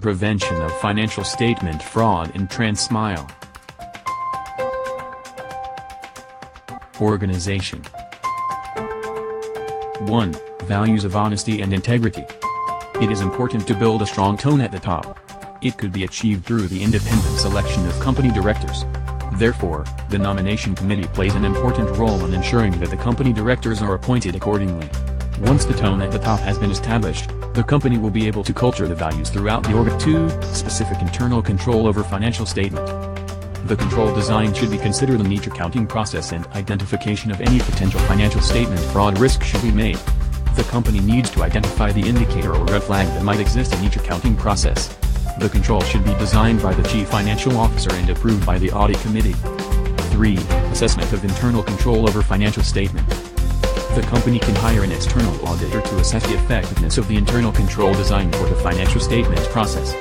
Prevention of financial statement fraud in transmile. Organization. 1. Values of honesty and integrity. It is important to build a strong tone at the top. It could be achieved through the independent selection of company directors. Therefore, the nomination committee plays an important role in ensuring that the company directors are appointed accordingly. Once the tone at the top has been established, the company will be able to culture the values throughout the org. 2. Specific internal control over financial statement. The control design should be considered in each accounting process, and identification of any potential financial statement fraud risk should be made. The company needs to identify the indicator or red flag that might exist in each accounting process. The control should be designed by the Chief Financial Officer and approved by the Audit Committee. 3. Assessment of internal control over financial statement. The company can hire an external auditor to assess the effectiveness of the internal control design for the financial statement process.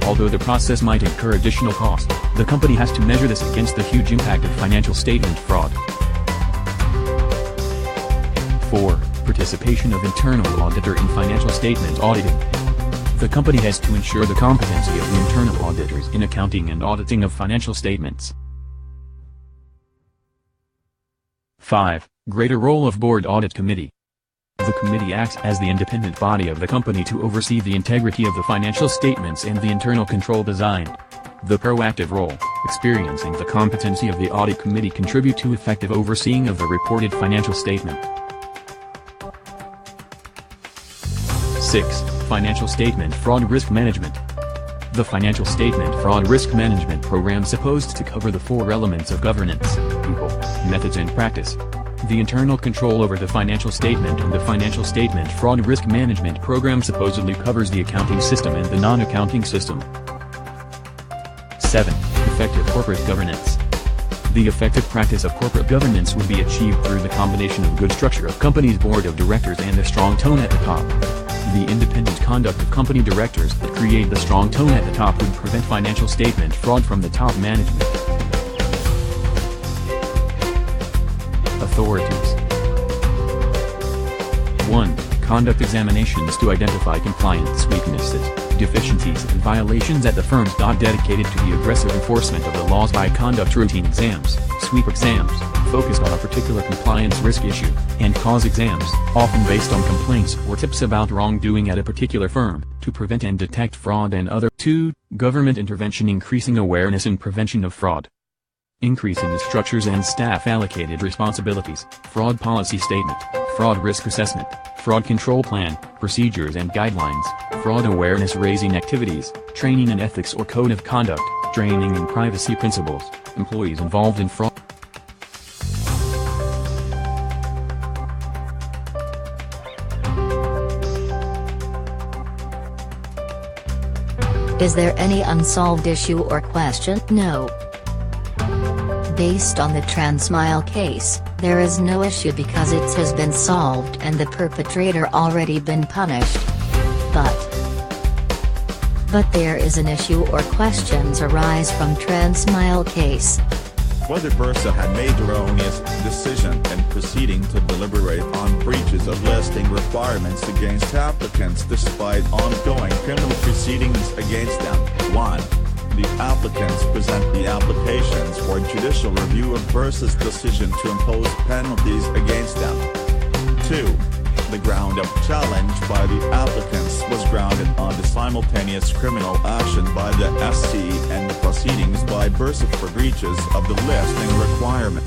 Although the process might incur additional cost, the company has to measure this against the huge impact of financial statement fraud. 4. Participation of internal auditor in financial statement auditing. The company has to ensure the competency of the internal auditors in accounting and auditing of financial statements. 5. Greater role of Board Audit Committee. The committee acts as the independent body of the company to oversee the integrity of the financial statements and the internal control design. The proactive role, experience and the competency of the Audit Committee contribute to effective overseeing of the reported financial statement. 6. Financial Statement Fraud Risk Management. The Financial Statement Fraud Risk Management Program is supposed to cover the 4 elements of governance, people, methods and practice. The internal control over the financial statement and the Financial Statement Fraud Risk Management Program supposedly covers the accounting system and the non-accounting system. 7. Effective corporate governance. The effective practice of corporate governance would be achieved through the combination of good structure of company's board of directors and a strong tone at the top. The independent conduct of company directors that create the strong tone at the top would prevent financial statement fraud from the top management. Authorities. 1. Conduct examinations to identify compliance weaknesses, deficiencies and violations at the firms. Dedicated to the aggressive enforcement of the laws by conduct routine exams, sweep exams, focused on a particular compliance risk issue, and cause exams, often based on complaints or tips about wrongdoing at a particular firm, to prevent and detect fraud and other. 2. Government intervention increasing awareness and prevention of fraud. Increasing the structures and staff allocated responsibilities, fraud policy statement, fraud risk assessment, fraud control plan, procedures and guidelines, fraud awareness raising activities, training in ethics or code of conduct, training in privacy principles, employees involved in fraud. Is there any unsolved issue or question? No. Based on the transmile case, there is no issue because it has been solved and the perpetrator already been punished. But there is an issue or questions arise from transmile case. Whether Bursa had made erroneous decision and proceeding to deliberate on breaches of listing requirements against applicants despite ongoing criminal proceedings against them. 1. The applicants present the applications for judicial review of Bursa's decision to impose penalties against them. 2. The ground of challenge by the applicants was grounded on the simultaneous criminal action by the SC and the proceedings by Bursa for breaches of the listing requirement.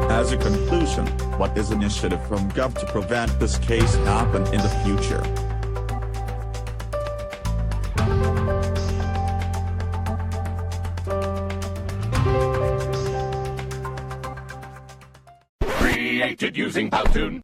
As a conclusion, what is initiative from Gov to prevent this case happen in the future? Created using Powtoon.